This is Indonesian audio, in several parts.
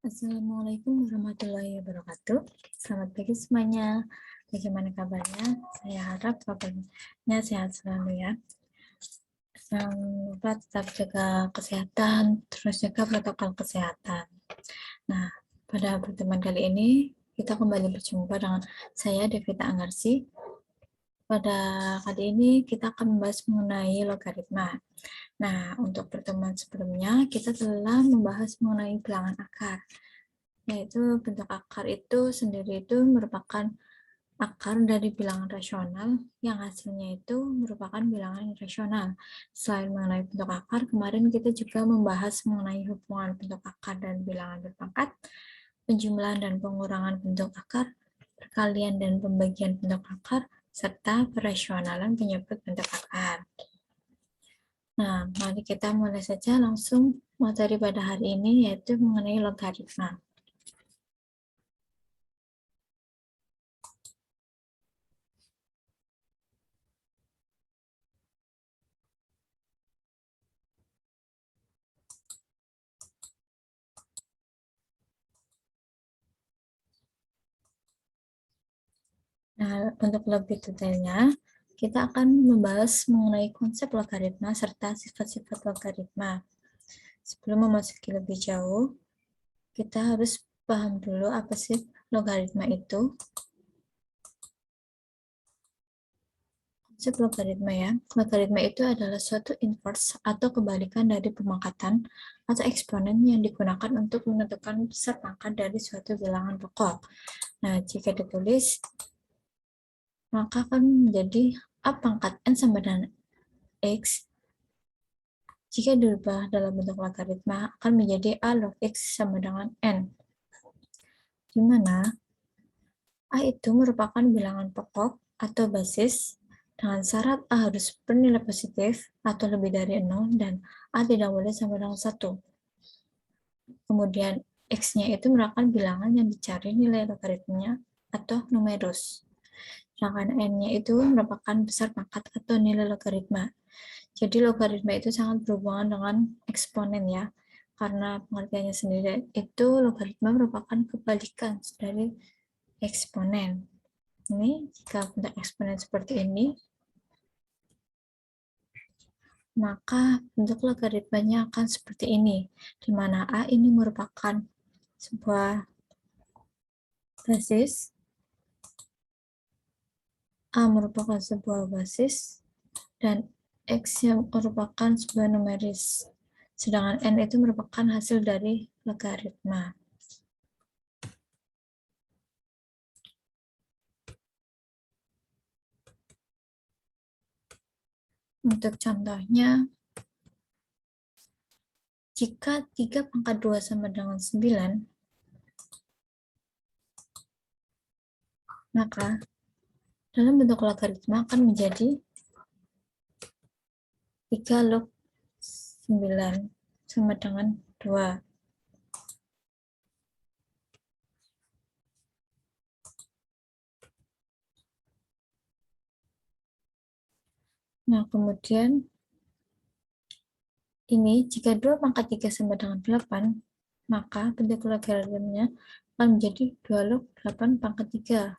Assalamualaikum warahmatullahi wabarakatuh. Selamat pagi semuanya. Bagaimana kabarnya? Saya harap kabarnya sehat selalu ya. Jangan lupa tetap jaga kesehatan, terus jaga protokol kesehatan. Nah, pada pertemuan kali ini kita kembali berjumpa dengan saya Devita Anggarsi. Pada kali ini kita akan membahas mengenai logaritma. Nah, untuk pertemuan sebelumnya kita telah membahas mengenai bilangan akar. Yaitu bentuk akar itu sendiri itu merupakan akar dari bilangan rasional yang hasilnya itu merupakan bilangan rasional. Selain mengenai bentuk akar, kemarin kita juga membahas mengenai hubungan bentuk akar dan bilangan berpangkat, penjumlahan dan pengurangan bentuk akar, perkalian dan pembagian bentuk akar, serta perasionalan penyebut bentuk akar. Nah, mari kita mulai saja langsung materi pada hari ini, yaitu mengenai logaritma. Nah, untuk lebih detailnya, kita akan membahas mengenai konsep logaritma serta sifat-sifat logaritma. Sebelum memasuki lebih jauh, kita harus paham dulu apa sih logaritma itu. Konsep logaritma ya. Logaritma itu adalah suatu inverse atau kebalikan dari pemangkatan atau eksponen yang digunakan untuk menentukan besar pangkat dari suatu bilangan pokok. Nah, jika ditulis, maka akan menjadi A pangkat N sama dengan X. Jika dirubah dalam bentuk logaritma, akan menjadi A log X sama dengan N, di mana A itu merupakan bilangan pokok atau basis dengan syarat A harus bernilai positif atau lebih dari 0 dan A tidak boleh sama dengan 1. Kemudian X-nya itu merupakan bilangan yang dicari nilai logaritmanya atau numerus. Sedangkan N-nya itu merupakan besar pangkat atau nilai logaritma. Jadi logaritma itu sangat berhubungan dengan eksponen ya, karena pengertiannya sendiri itu logaritma merupakan kebalikan dari eksponen. Ini jika bentuk eksponen seperti ini, maka bentuk logaritmanya akan seperti ini, di mana A ini merupakan sebuah basis, A merupakan sebuah basis, dan X yang merupakan sebuah numeris. Sedangkan N itu merupakan hasil dari logaritma. Untuk contohnya, jika 3 pangkat 2 sama dengan 9, maka dalam bentuk logaritma akan menjadi 3 log 9 sama dengan 2. Nah, kemudian ini jika 2 pangkat 3 sama dengan 8, maka bentuk logaritmanya akan menjadi 2 log 8 pangkat 3.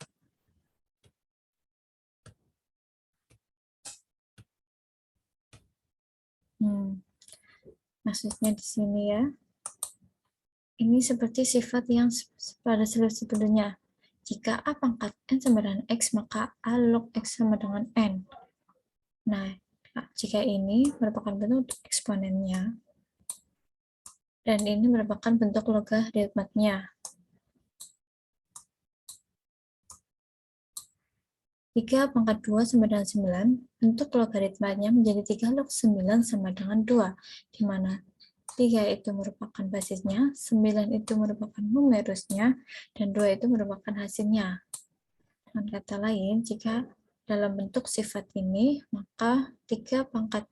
Maksudnya di sini ya, ini seperti sifat yang pada slide sebelumnya. Jika A pangkat N sama dengan X, maka A log X sama dengan N. Nah, jika ini merupakan bentuk eksponennya, dan ini merupakan bentuk logaritmanya. 3 pangkat 2 sama dengan 9, bentuk logaritmanya menjadi 3 log 9 sama dengan 2, di mana 3 itu merupakan basisnya, 9 itu merupakan numerusnya, dan 2 itu merupakan hasilnya. Dengan kata lain, jika dalam bentuk sifat ini, maka 3 pangkat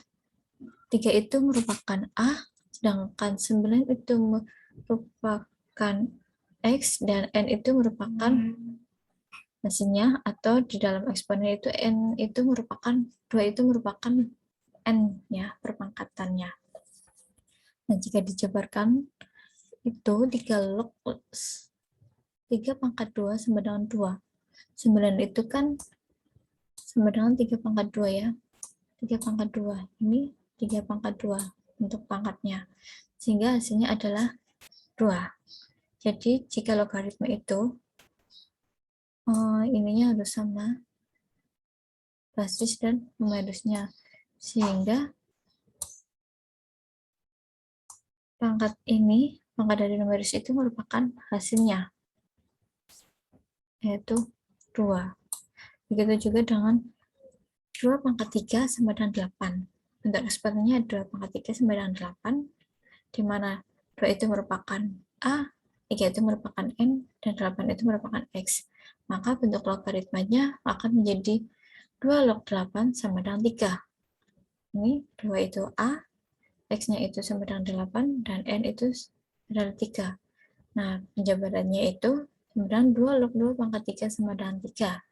3 itu merupakan A, sedangkan 9 itu merupakan X, dan N itu merupakan hasilnya, atau di dalam eksponen itu N itu merupakan 2 itu merupakan N ya, perpangkatannya. Nah, jika dijabarkan itu 3 log 3 pangkat 2 sama dengan 2. 9 itu kan sama dengan 3 pangkat 2 ya. 3 pangkat 2. Ini 3 pangkat 2 untuk pangkatnya. Sehingga hasilnya adalah 2. Jadi jika logaritma itu ininya harus sama basis dan numerusnya. Sehingga pangkat dari numerus itu merupakan hasilnya, yaitu 2. Begitu juga dengan 2 pangkat 3 sama dengan 8. Bentuk eksponennya 2 pangkat 3 sama dengan 8, di mana 2 itu merupakan A, 3 itu merupakan N, dan 8 itu merupakan X. Maka bentuk logaritmanya akan menjadi 2 log 8 sama dengan 3. Ini 2 itu A, X-nya itu sama dengan 8, dan N itu adalah 3. Nah, penjabarannya itu sama dengan 2 log 2 pangkat 3 sama dengan 3.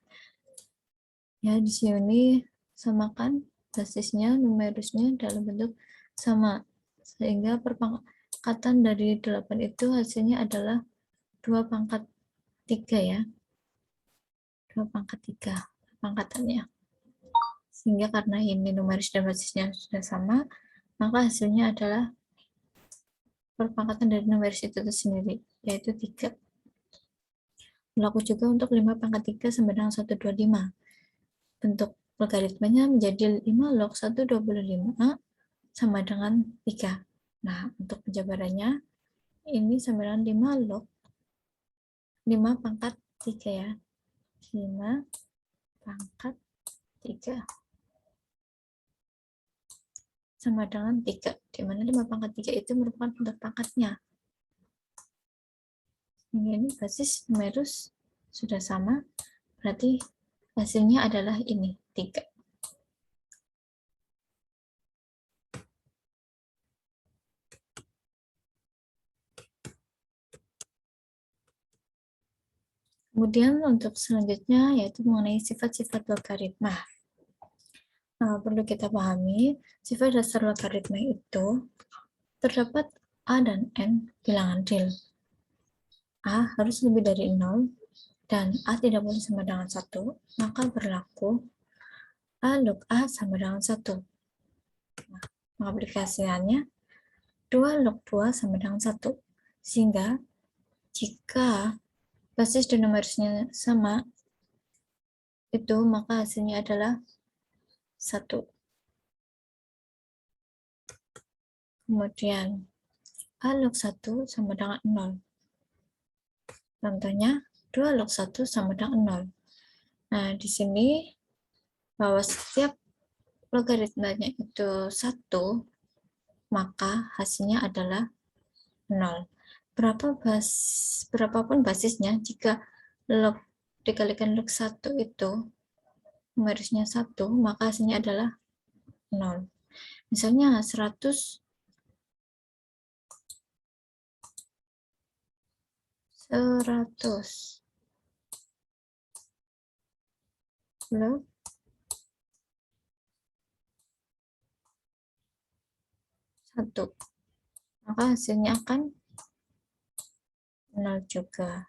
Ya, di sini samakan basisnya, numerusnya dalam bentuk sama. Sehingga perpangkatan dari 8 itu hasilnya adalah 2 pangkat 3 ya. 2 pangkat 3 pangkatannya. Sehingga karena ini numeris dan basisnya sudah sama, maka hasilnya adalah perpangkatan dari numeris itu sendiri, yaitu 3. Berlaku juga untuk 5 pangkat 3 sama dengan 125. Bentuk logaritmanya menjadi 5 log 125 sama dengan 3. Nah, untuk penjabarannya, ini sama dengan 5 log 5 pangkat 3 ya. 5 pangkat 3 sama dengan 3, di mana 5 pangkat 3 itu merupakan bentuk pangkatnya. Ini basis numerus sudah sama, berarti hasilnya adalah ini, 3. Kemudian untuk selanjutnya yaitu mengenai sifat-sifat logaritma. Nah, perlu kita pahami, sifat dasar logaritma itu terdapat A dan N bilangan real. A harus lebih dari 0, dan A tidak boleh sama dengan 1, maka berlaku A log A sama dengan 1. Nah, mengaplikasikannya 2 log 2 sama dengan 1. Sehingga jika basis dan numerusnya sama, itu maka hasilnya adalah 1. Kemudian A log 1 sama dengan 0. Contohnya 2 log 1 sama dengan 0. Nah, di sini bahwa setiap logaritmanya itu 1, maka hasilnya adalah 0. Berapapun basisnya, jika log dikalikan log 1 itu numerusnya 1, maka hasilnya adalah 0. Misalnya 100 log 1, maka hasilnya akan 0 juga.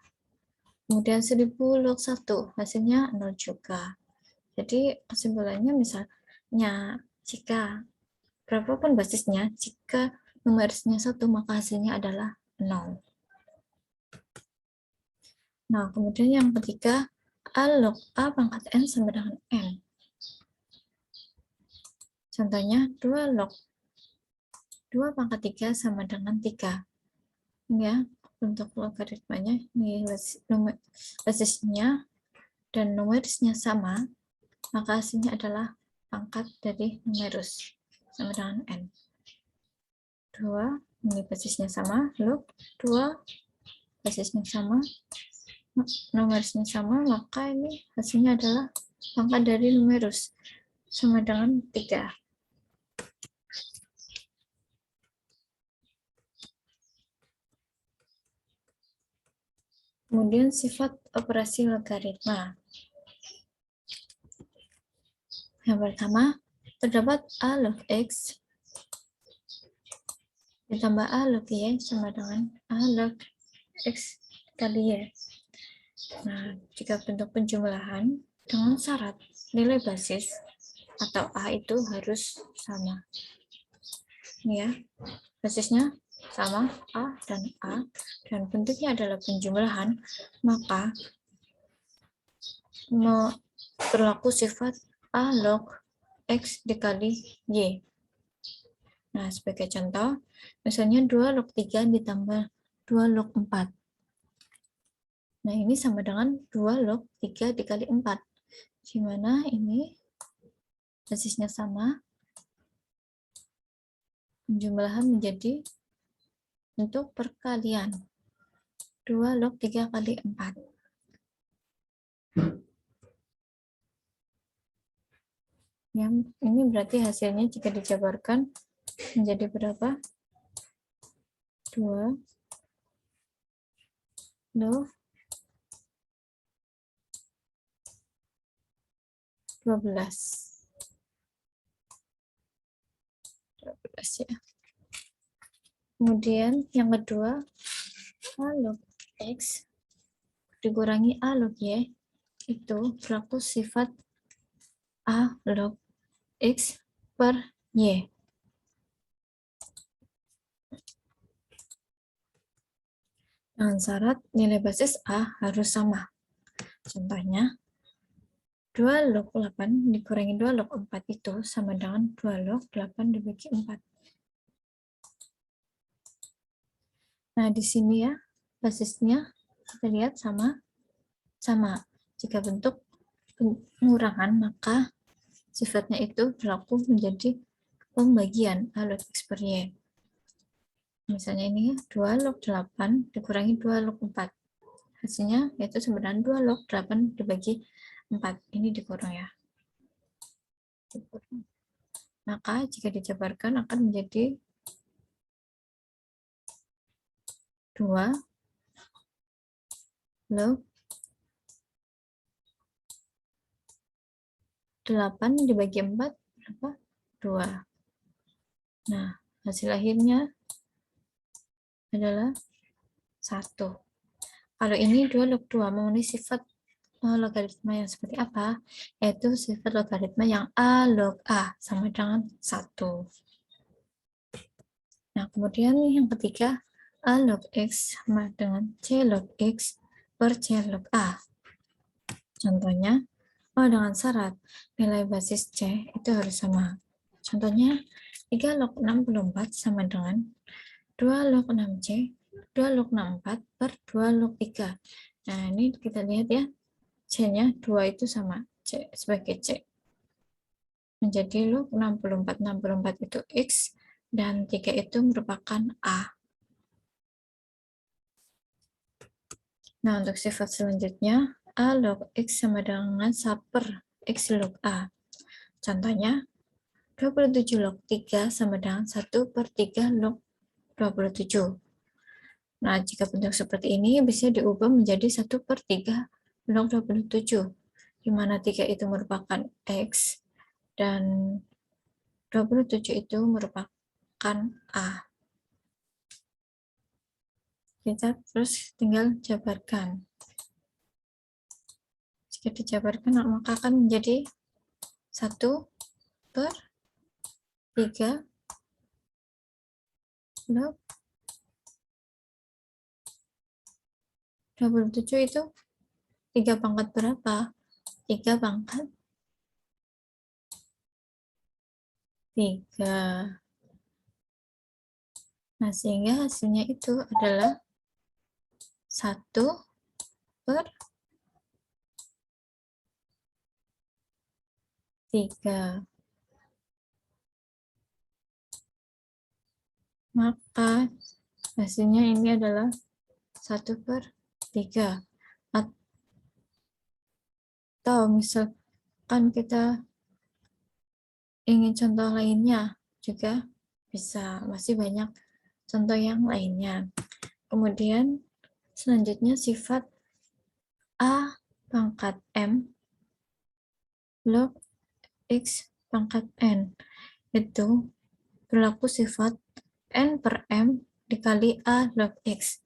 Kemudian 1000 log 1, hasilnya 0 juga. Jadi kesimpulannya misalnya jika berapapun basisnya, jika numerusnya 1, maka hasilnya adalah 0. Nah, kemudian yang ketiga, A log A pangkat N sama dengan N. Contohnya 2 log 2 pangkat 3 sama dengan 3. Ya, untuk logaritmanya, ini basisnya dan numerusnya sama, maka hasilnya adalah pangkat dari numerus sama dengan N. 2, ini basisnya sama, log 2, basisnya sama, numerusnya sama, maka ini hasilnya adalah pangkat dari numerus sama dengan 3. Kemudian sifat operasi logaritma. Yang pertama, terdapat A log X ditambah A log Y sama dengan A log X kali Y. Nah, jika bentuk penjumlahan dengan syarat nilai basis atau A itu harus sama. Ini ya, basisnya sama A, dan bentuknya adalah penjumlahan, maka berlaku sifat A log X dikali Y. Nah, sebagai contoh, misalnya 2 log 3 ditambah 2 log 4. Nah, ini sama dengan 2 log 3 dikali 4. Gimana ini? Basisnya sama. Penjumlahan menjadi bentuk perkalian. 2 log 3 kali 4. Ya, ini berarti hasilnya jika dijabarkan menjadi berapa? 2 log 12. 12 ya. Kemudian yang kedua, A log X dikurangi A log Y itu berlaku sifat A log X per Y. Dengan syarat nilai basis A harus sama. Contohnya, 2 log 8 dikurangi 2 log 4 itu sama dengan 2 log 8 dibagi 4. Nah, di sini ya, basisnya kita lihat sama. Jika bentuk pengurangan, maka sifatnya itu berlaku menjadi pembagian A log X per Y. Misalnya ini 2 log 8 dikurangi 2 log 4. Hasilnya yaitu sama dengan 2 log 8 dibagi 4. Ini dikurang ya. Maka jika dijabarkan akan menjadi 2 log 8 dibagi 4 berapa? 2. Nah, hasil akhirnya adalah 1. Kalau ini 2 log 2 memenuhi sifat logaritma yang seperti apa? Yaitu sifat logaritma yang A log A sama dengan 1. Nah, kemudian yang ketiga, A log X sama dengan C log X per C log A. Contohnya, dengan syarat nilai basis C itu harus sama. Contohnya, 3 log 64 sama dengan 2 log 6C, 2 log 64 per 2 log 3. Nah, ini kita lihat ya, C-nya 2 itu sama C sebagai C. Menjadi log 64. 64 itu X, dan 3 itu merupakan A. Nah, untuk sifat selanjutnya, A log X sama dengan 1 per X log A. Contohnya, 27 log 3 sama dengan 1 per 3 log 27. Nah, jika bentuk seperti ini bisa diubah menjadi 1 per 3 log 27, di mana 3 itu merupakan X, dan 27 itu merupakan A. Kita terus tinggal jabarkan. Jika dijabarkan, maka akan menjadi 1 per 3 log 27 itu 3 pangkat berapa? 3 pangkat 3. Nah, sehingga hasilnya itu adalah 1 per 3. Maka hasilnya ini adalah 1 per 3. Atau misalkan kita ingin contoh lainnya juga bisa, masih banyak contoh yang lainnya. Kemudian selanjutnya sifat A pangkat M log X pangkat N itu berlaku sifat N per M dikali A log X.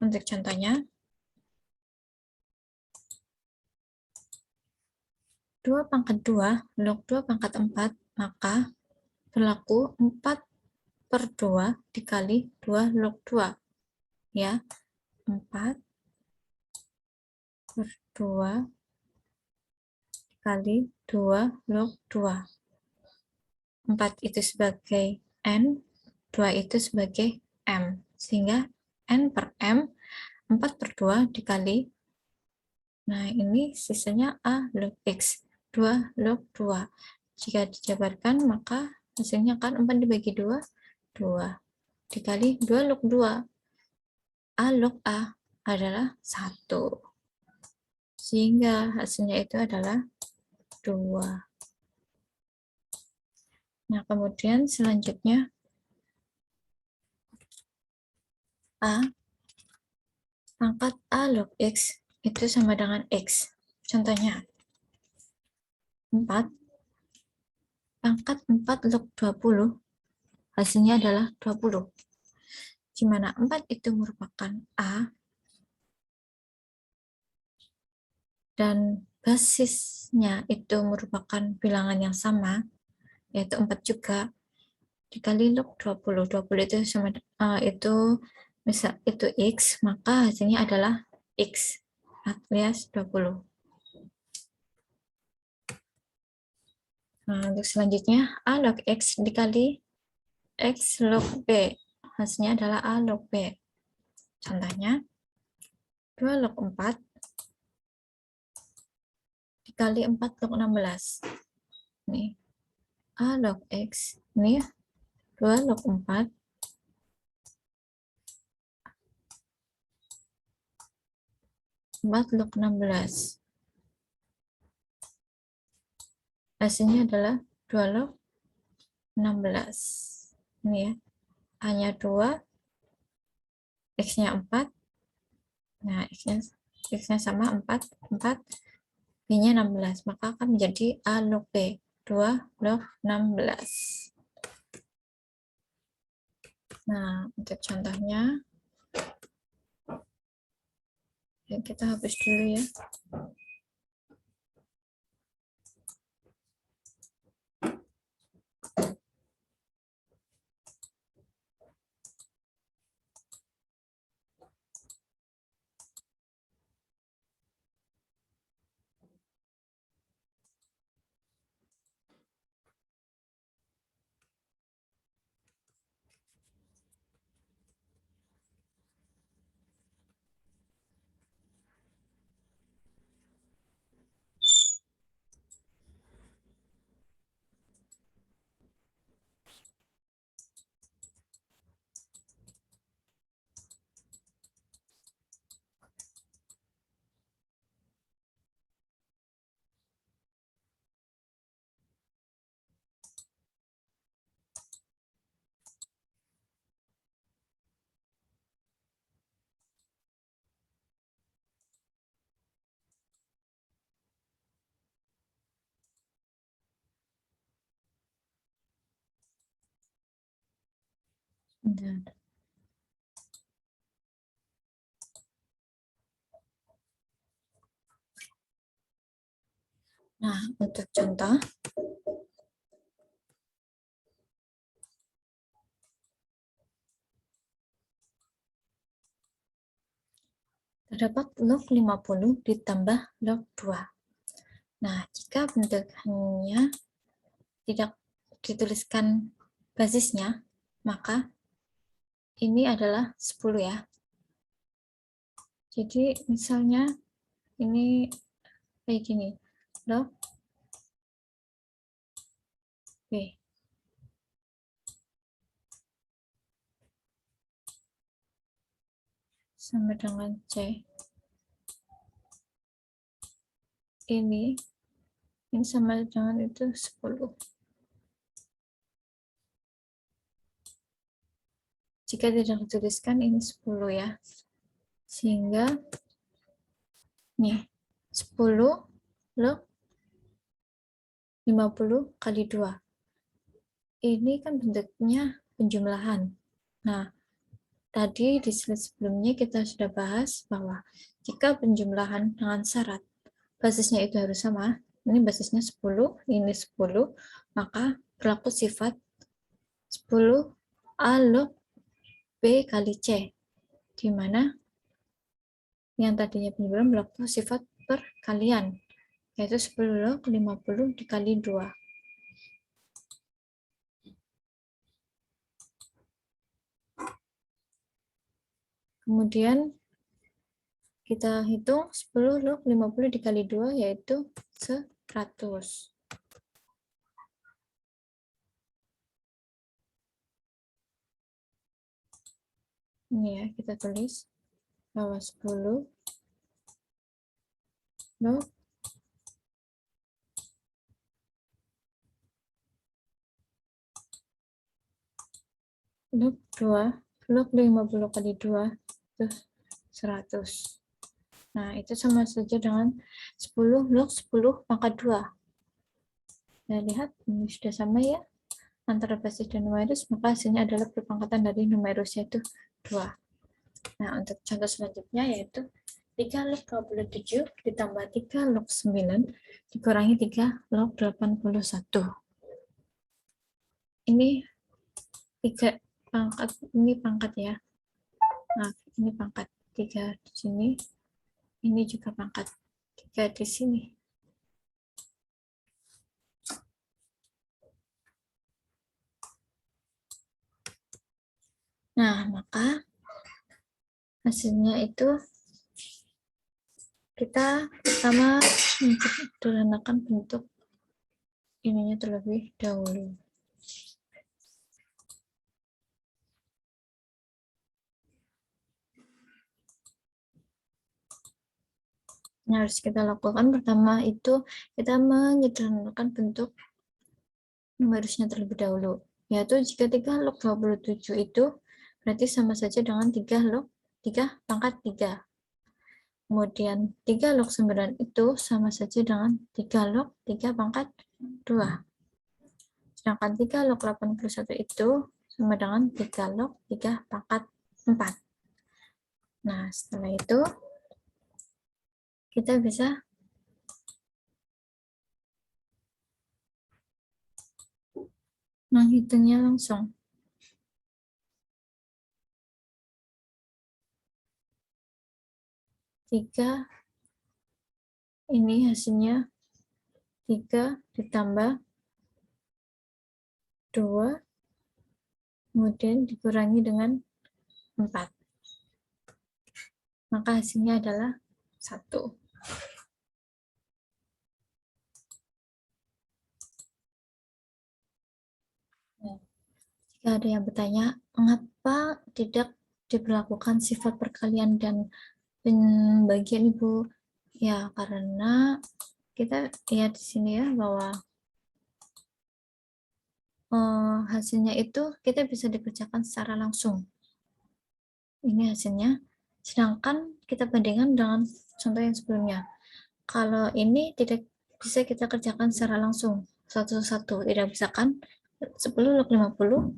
Untuk contohnya, 2 pangkat 2 log 2 pangkat 4, maka berlaku 4 per 2 dikali 2 log 2. Ya, 4 per 2 dikali 2 log 2. 4 itu sebagai N, 2 itu sebagai M. Sehingga N per M, 4 per 2 dikali, nah ini sisanya A log X, 2 log 2. Jika dijabarkan, maka hasilnya kan 4 dibagi 2, 2. Dikali 2 log 2. A log A adalah 1. Sehingga hasilnya itu adalah 2. Nah, kemudian selanjutnya A pangkat A log X itu sama dengan X. Contohnya, 4 pangkat 4 log 20, hasilnya adalah 20. Di mana 4 itu merupakan A, dan basisnya itu merupakan bilangan yang sama, yaitu 4 juga, dikali log 20. 20 itu sama itu misal itu X, maka hasilnya adalah X alias 20. Nah, untuk selanjutnya A log X dikali X log B, hasilnya adalah A log B. Contohnya 2 log 4 dikali 4 log 16. Nih, A log X, ini 2 log 4 log 16. Hasilnya adalah 2 log 16. Ini ya, hanya 2, X-nya 4. Nah, X-nya sama 4, B-nya 16. Maka akan menjadi A log B, 2 log 16. Nah, untuk contohnya, ya kita hapus dulu ya. Bentar. Nah, untuk contoh, terdapat log 50 ditambah log 2. Nah, jika bentuknya tidak dituliskan basisnya, maka ini adalah 10 ya. Jadi misalnya ini kayak gini, log B. Sama dengan C. Ini sama dengan itu 10. Jika tidak dituliskan ini 10 ya. Sehingga nih 10 log 50 kali 2. Ini kan bentuknya penjumlahan. Nah, tadi di slide sebelumnya kita sudah bahas bahwa jika penjumlahan dengan syarat basisnya itu harus sama, ini basisnya 10, ini 10, maka berlaku sifat 10 A log B kali C, di mana yang tadinya penjumlahan berlaku sifat perkalian, yaitu 10 log 50 dikali 2. Kemudian kita hitung 10 log 50 dikali 2, yaitu 100. Ini ya, kita tulis bahwa 10 log 2, log 50 kali 2 itu 100. Nah, itu sama saja dengan 10 log 10 pangkat 2. Nah, lihat, ini sudah sama ya, antara basis dan numerus, maka hasilnya adalah perpangkatan dari numerus, yaitu 2. Nah, untuk contoh selanjutnya yaitu 3 log 27 ditambah 3 log 9 dikurangi 3 log 81. Ini 3 pangkat, ini pangkat ya. Nah, ini pangkat 3 di sini, ini juga pangkat 3 di sini. Nah, maka hasilnya itu kita pertama menyederhanakan bentuk ininya terlebih dahulu. Yang harus kita lakukan pertama itu kita menyederhanakan bentuk numerusnya terlebih dahulu, yaitu jika 3 log 27 itu berarti sama saja dengan 3 log 3 pangkat 3. Kemudian 3 log 9 itu sama saja dengan 3 log 3 pangkat 2. Sedangkan 3 log 81 itu sama dengan 3 log 3 pangkat 4. Nah, setelah itu kita bisa menghitungnya langsung. Tiga, ini hasilnya 3 ditambah 2, kemudian dikurangi dengan 4. Maka hasilnya adalah 1. Nah, jika ada yang bertanya, mengapa tidak diberlakukan sifat perkalian dan pembagian, Ibu? Ya, karena kita lihat di sini ya, bahwa hasilnya itu kita bisa dikerjakan secara langsung. Ini hasilnya. Sedangkan kita bandingkan dengan contoh yang sebelumnya. Kalau ini tidak bisa kita kerjakan secara langsung, satu-satu. Tidak bisa kan? 10 log 50,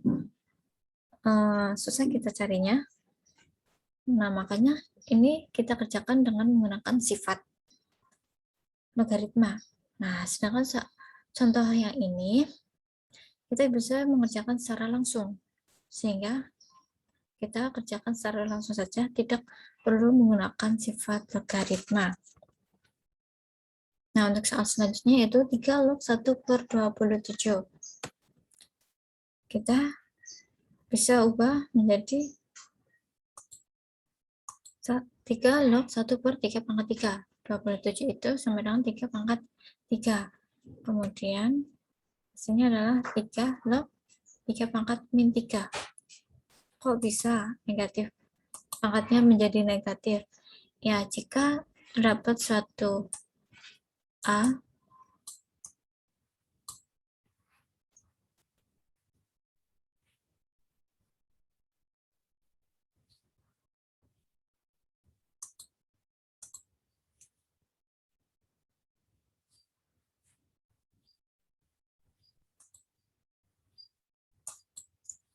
susah kita carinya. Nah, makanya ini kita kerjakan dengan menggunakan sifat logaritma. Nah, sedangkan contoh yang ini, kita bisa mengerjakan secara langsung. Sehingga kita kerjakan secara langsung saja, tidak perlu menggunakan sifat logaritma. Nah, untuk soal selanjutnya yaitu 3 log 1/27. Kita bisa ubah menjadi 3 log 1/3 pangkat 3. 27 itu sama dengan 3 pangkat 3. Kemudian hasilnya adalah 3 log 3 pangkat min 3. Kok bisa negatif? Pangkatnya menjadi negatif. Ya, jika terdapat suatu A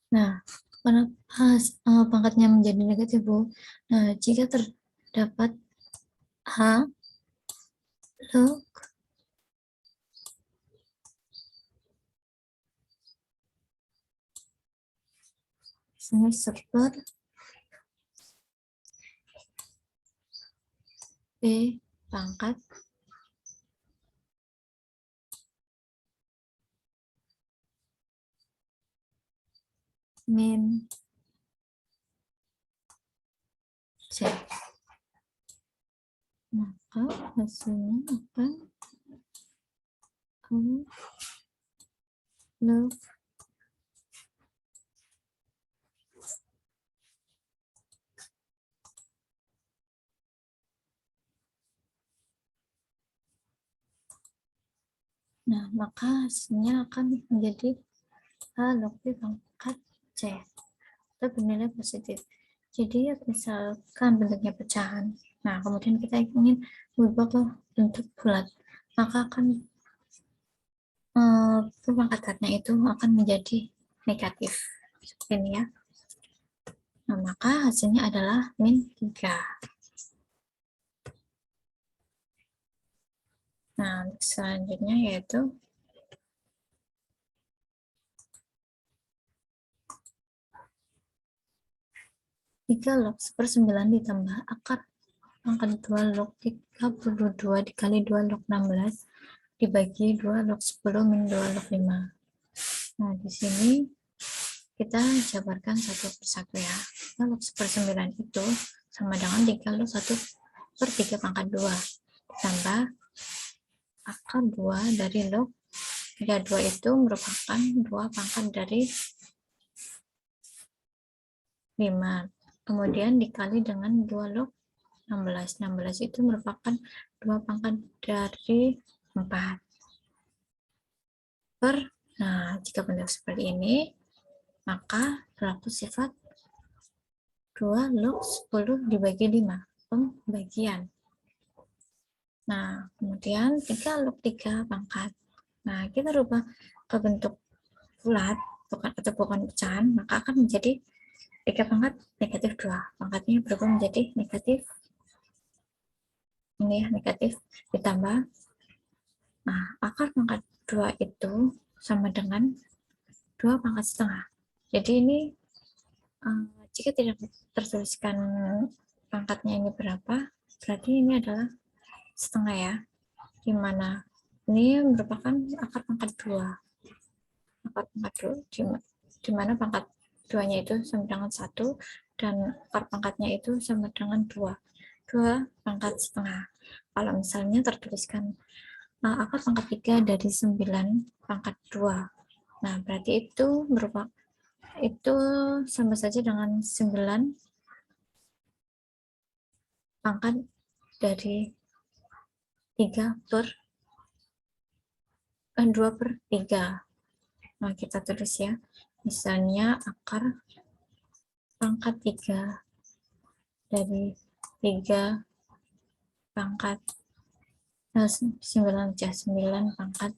Nah, Kenapa pangkatnya menjadi negatif, Bu? Nah, jika terdapat H log sini super B pangkat min C, maka hasilnya akan log nah, maka hasilnya akan menjadi H log B pangkat C atau bernilai positif. Jadi misalkan bentuknya pecahan, nah kemudian kita ingin berubah ke bentuk bulat, maka akan pangkatannya itu akan menjadi negatif seperti ini ya. Nah, maka hasilnya adalah min 3. Nah, selanjutnya yaitu tiga log 1/9 ditambah akar pangkat 2 log 32 dikali 2 log 16 dibagi 2 log 10 min 2 log 5. Nah, di sini kita jabarkan satu persatu ya. 3 log 1/9 itu sama dengan 3 log 1/3 pangkat 2 ditambah akar 2 dari log 32 itu merupakan 2 pangkat dari 5. Kemudian dikali dengan 2 log 16. 16 itu merupakan 2 pangkat dari 4. Nah, jika bentuk seperti ini, maka berlaku sifat 2 log 10 dibagi 5, pembagian. Nah, kemudian 3 log 3 pangkat. Nah, kita rubah ke bentuk bulat, atau bukan pecahan, maka akan menjadi 3 pangkat negatif 2. Pangkatnya berubah menjadi negatif. Ini ya, negatif. Ditambah. Nah, akar pangkat 2 itu sama dengan 2 pangkat setengah. Jadi ini jika tidak tertuliskan pangkatnya ini berapa, berarti ini adalah setengah ya. Dimana ini merupakan akar pangkat 2. Akar pangkat 2, dimana pangkat 2-nya itu sama dengan 1 dan akar pangkatnya itu sama dengan 2 pangkat setengah. Kalau misalnya tertuliskan akar pangkat 3 dari 9 pangkat 2. Nah, berarti itu sama saja dengan 9 pangkat dari 2/3. Nah, kita tulis ya. Misalnya akar pangkat 3 dari 3 pangkat 9 pangkat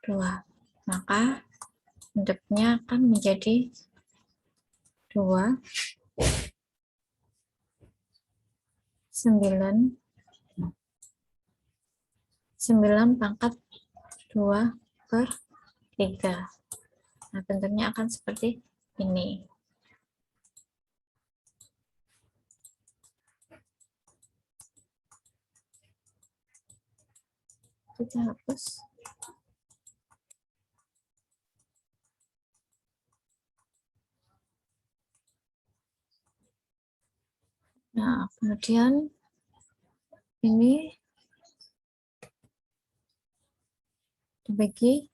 2. Maka bentuknya akan menjadi 2 9 pangkat 2/3. Nah, bentuknya akan seperti ini. Kita hapus. Nah, kemudian ini dibagi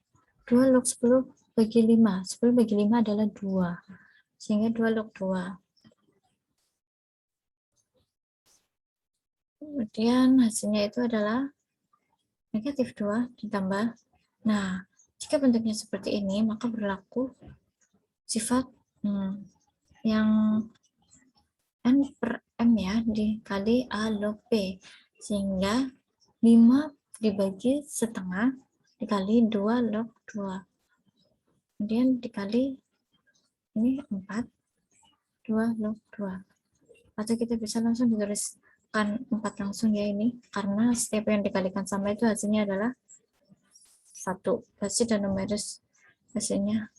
2 log 10 bagi 5. 10 bagi 5 adalah 2. Sehingga 2 log 2. Kemudian hasilnya itu adalah negatif 2 ditambah. Nah, jika bentuknya seperti ini, maka berlaku sifat yang N per M ya, dikali A log B. Sehingga 5 dibagi setengah dikali 2 log 2. Kemudian dikali ini 4 2 log 2. Atau kita bisa langsung dituliskan 4 langsung ya ini, karena setiap yang dikalikan sama itu hasilnya adalah 1. Pasti dan numeris hasilnya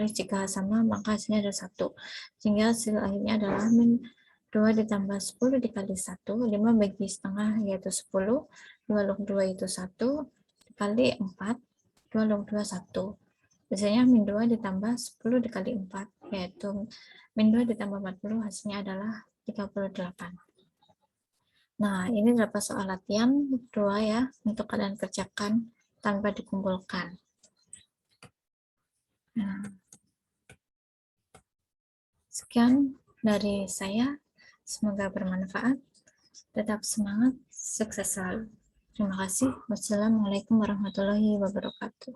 jika sama maka hasilnya adalah 1. Sehingga hasil akhirnya adalah min 2 ditambah 10 dikali 1, 5 bagi setengah yaitu 10, 2 log 2 itu 1, dikali 4, 2 log 2 1. Biasanya min 2 ditambah 10 dikali 4, yaitu min 2 ditambah 40 hasilnya adalah 38. Nah, ini dapat soal latihan 2 ya, untuk kalian kerjakan tanpa dikumpulkan. Nah, sekian dari saya, semoga bermanfaat. Tetap semangat, sukses selalu. Terima kasih. Wassalamualaikum warahmatullahi wabarakatuh.